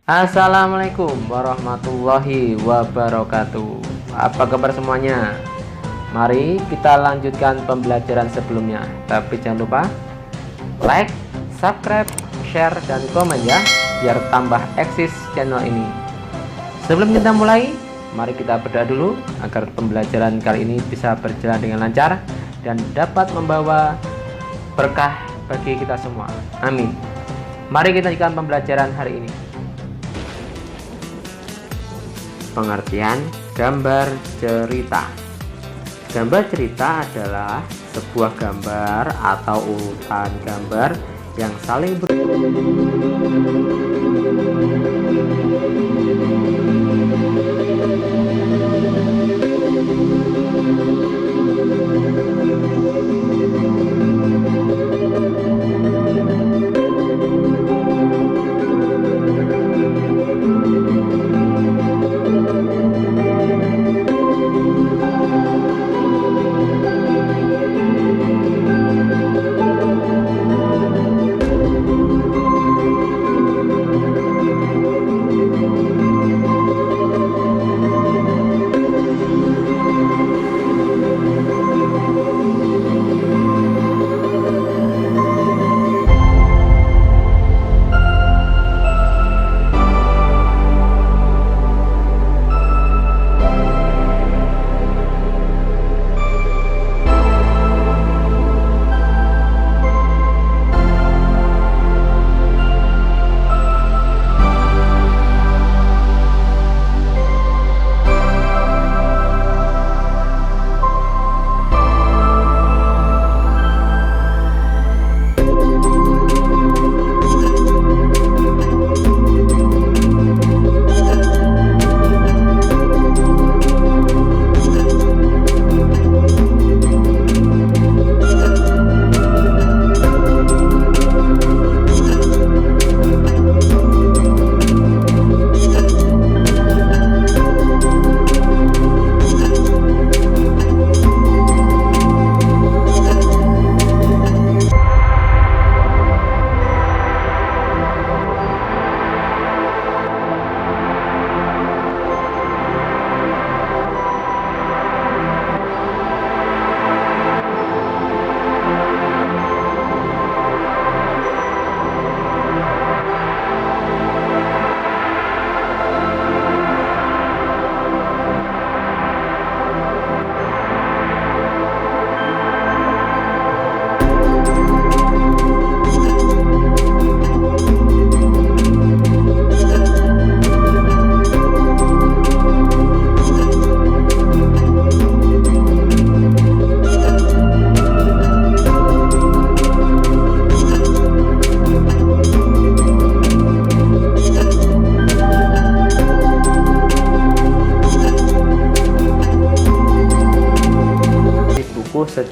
Assalamualaikum warahmatullahi wabarakatuh. Apa kabar semuanya? Mari kita lanjutkan pembelajaran sebelumnya. Tapi jangan lupa like, subscribe, share, dan komen ya, biar tambah eksis channel ini. Sebelum kita mulai, mari kita berdoa dulu agar pembelajaran kali ini bisa berjalan dengan lancar dan dapat membawa berkah bagi kita semua. Amin. Mari kita lanjutkan pembelajaran hari ini. Pengertian gambar cerita. Gambar cerita adalah sebuah gambar atau urutan gambar yang saling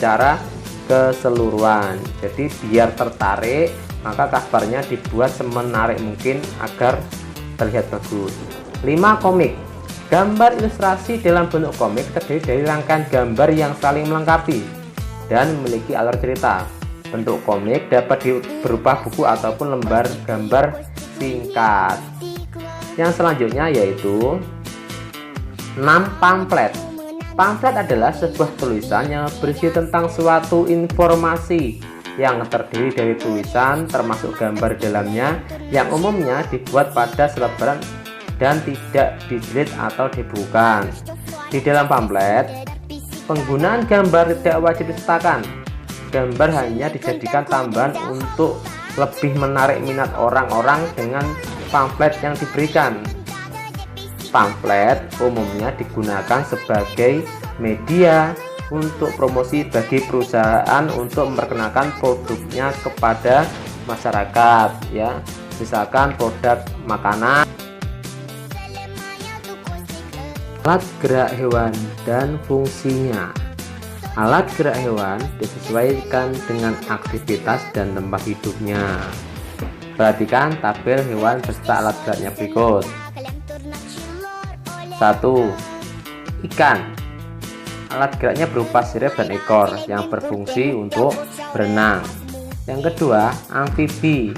secara keseluruhan. Jadi biar tertarik, maka kabarnya dibuat semenarik mungkin agar terlihat bagus. 5. Komik. Gambar ilustrasi dalam bentuk komik terdiri dari rangkaian gambar yang saling melengkapi dan memiliki alur cerita. Bentuk komik dapat berupa buku ataupun lembar gambar singkat. Yang selanjutnya yaitu 6. Pamflet. Pamflet adalah sebuah tulisan yang berisi tentang suatu informasi yang terdiri dari tulisan termasuk gambar dalamnya yang umumnya dibuat pada selebaran dan tidak dijilid atau dibukukan. Di dalam pamflet, penggunaan gambar tidak wajib disertakan. Gambar hanya dijadikan tambahan untuk lebih menarik minat orang-orang dengan pamflet yang diberikan. Pamflet umumnya digunakan sebagai media untuk promosi bagi perusahaan untuk memperkenalkan produknya kepada masyarakat ya, misalkan produk makanan. Alat gerak hewan dan fungsinya. Alat gerak hewan disesuaikan dengan aktivitas dan tempat hidupnya. Perhatikan tabel hewan beserta alat geraknya berikut. 1. Ikan. Alat geraknya berupa sirip dan ekor yang berfungsi untuk berenang. Yang kedua, amfibi.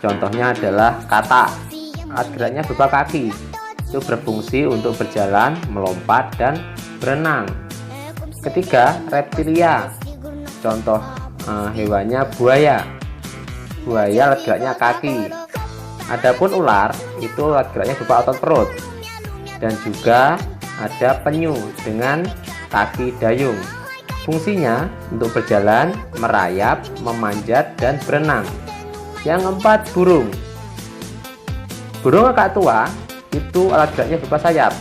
Contohnya adalah katak. alat geraknya berupa kaki. Itu berfungsi untuk berjalan, melompat, dan berenang. Ketiga, reptilia. Contoh hewannya buaya. Buaya alat geraknya kaki. Adapun ular itu alat geraknya berupa otot perut. Dan juga ada penyu dengan kaki dayung. Fungsinya untuk berjalan, merayap, memanjat, dan berenang. Yang keempat, burung. Burung kakak tua itu alat geraknya berupa sayap.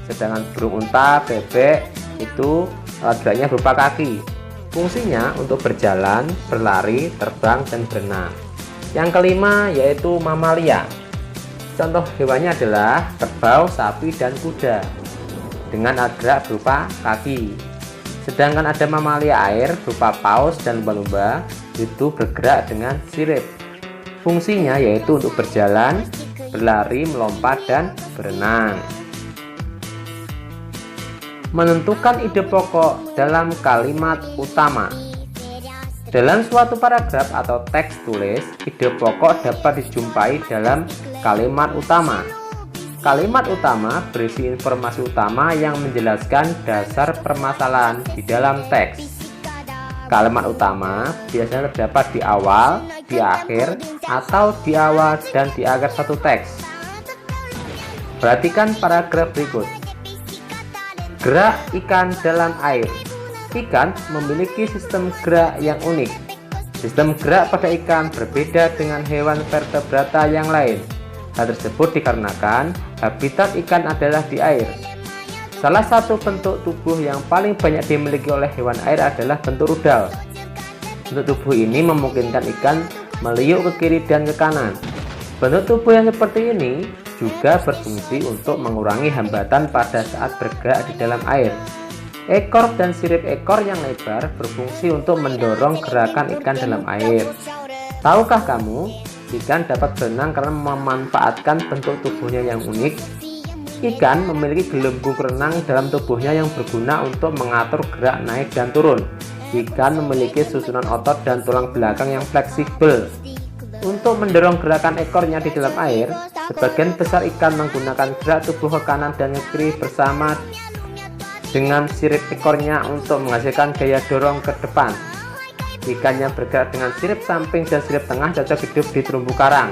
Sedangkan burung unta, bebek itu alat geraknya berupa kaki. Fungsinya untuk berjalan, berlari, terbang, dan berenang. Yang kelima yaitu mamalia. Contoh hewannya adalah kerbau, sapi, dan kuda dengan alat gerak berupa kaki. Sedangkan ada mamalia air berupa paus dan lumba-lumba itu bergerak dengan sirip. Fungsinya yaitu untuk berjalan, berlari, melompat, dan berenang. Menentukan ide pokok dalam kalimat utama. Dalam suatu paragraf atau teks tulis, ide pokok dapat dijumpai dalam kalimat utama. Kalimat utama berisi informasi utama yang menjelaskan dasar permasalahan di dalam teks. Kalimat utama biasanya terdapat di awal, di akhir, atau di awal dan di akhir satu teks. Perhatikan paragraf berikut. Gerak ikan dalam air. Ikan memiliki sistem gerak yang unik. Sistem gerak pada ikan berbeda dengan hewan vertebrata yang lain. Hal tersebut dikarenakan habitat ikan adalah di air. Salah satu bentuk tubuh yang paling banyak dimiliki oleh hewan air adalah bentuk rudal. Bentuk tubuh ini memungkinkan ikan meliuk ke kiri dan ke kanan. Bentuk tubuh yang seperti ini juga berfungsi untuk mengurangi hambatan pada saat bergerak di dalam air. Ekor dan sirip ekor yang lebar berfungsi untuk mendorong gerakan ikan dalam air. Tahukah kamu, ikan dapat berenang karena memanfaatkan bentuk tubuhnya yang unik? Ikan memiliki gelembung renang dalam tubuhnya yang berguna untuk mengatur gerak naik dan turun. Ikan memiliki susunan otot dan tulang belakang yang fleksibel. Untuk mendorong gerakan ekornya di dalam air, sebagian besar ikan menggunakan gerak tubuh ke kanan dan ke kiri bersama dengan sirip ekornya untuk menghasilkan gaya dorong ke depan. Ikan yang bergerak dengan sirip samping dan sirip tengah cocok hidup di terumbu karang.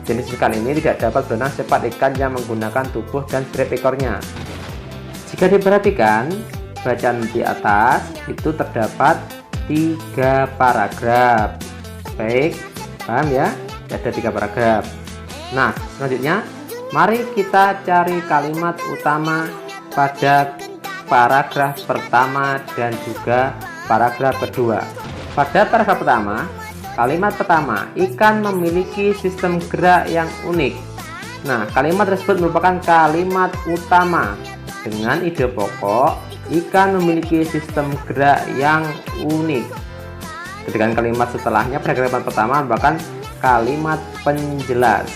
Jenis ikan ini tidak dapat berenang cepat ikan yang menggunakan tubuh dan sirip ekornya. Jika diperhatikan, bacaan di atas itu terdapat 3 paragraf. Baik, paham ya? Ada 3 paragraf. Nah, selanjutnya mari kita cari kalimat utama pada paragraf pertama dan juga paragraf kedua. Pada paragraf pertama, kalimat pertama, ikan memiliki sistem gerak yang unik. Nah, kalimat tersebut merupakan kalimat utama dengan ide pokok, ikan memiliki sistem gerak yang unik. Sedangkan kalimat setelahnya, paragraf pertama merupakan kalimat penjelas.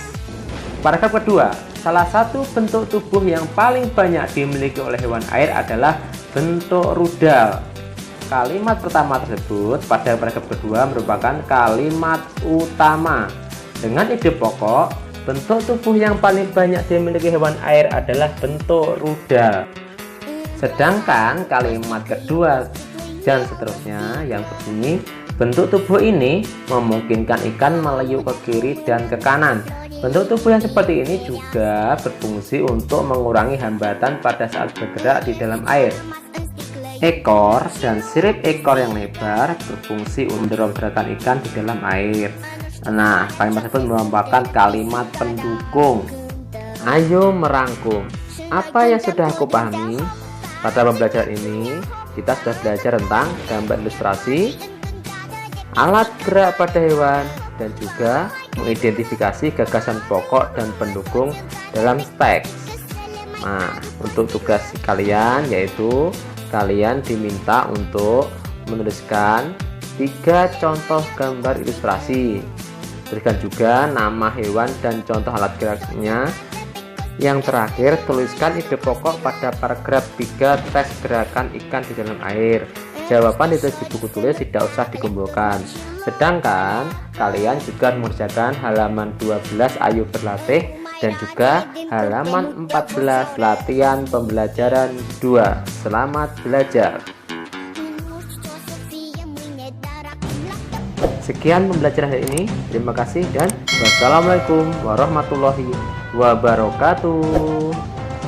Paragraf kedua, salah satu bentuk tubuh yang paling banyak dimiliki oleh hewan air adalah bentuk rudal. Kalimat pertama tersebut pada paragraf kedua merupakan kalimat utama dengan ide pokok, bentuk tubuh yang paling banyak dimiliki hewan air adalah bentuk rudal. Sedangkan kalimat kedua dan seterusnya yang berbunyi, bentuk tubuh ini memungkinkan ikan meliuk ke kiri dan ke kanan. Bentuk tubuh yang seperti ini juga berfungsi untuk mengurangi hambatan pada saat bergerak di dalam air. Ekor dan sirip ekor yang lebar berfungsi untuk mendorong gerakan ikan di dalam air. Nah, kalimat tersebut merupakan kalimat pendukung. Ayo merangkum. Apa yang sudah aku pahami? Pada pembelajaran ini, kita sudah belajar tentang gambar ilustrasi, alat gerak pada hewan, dan juga mengidentifikasi gagasan pokok dan pendukung dalam teks. Nah, untuk tugas kalian yaitu kalian diminta untuk menuliskan 3 contoh gambar ilustrasi. Berikan juga nama hewan dan contoh alat geraknya. Yang terakhir, tuliskan ide pokok pada paragraf 3 tes gerakan ikan di dalam air. Jawaban ditulis di buku tulis, tidak usah dikumpulkan. Sedangkan kalian juga mengerjakan halaman 12 Ayo Berlatih dan juga halaman 14 latihan pembelajaran 2. Selamat belajar. Sekian pembelajaran hari ini. Terima kasih dan wassalamualaikum warahmatullahi wabarakatuh.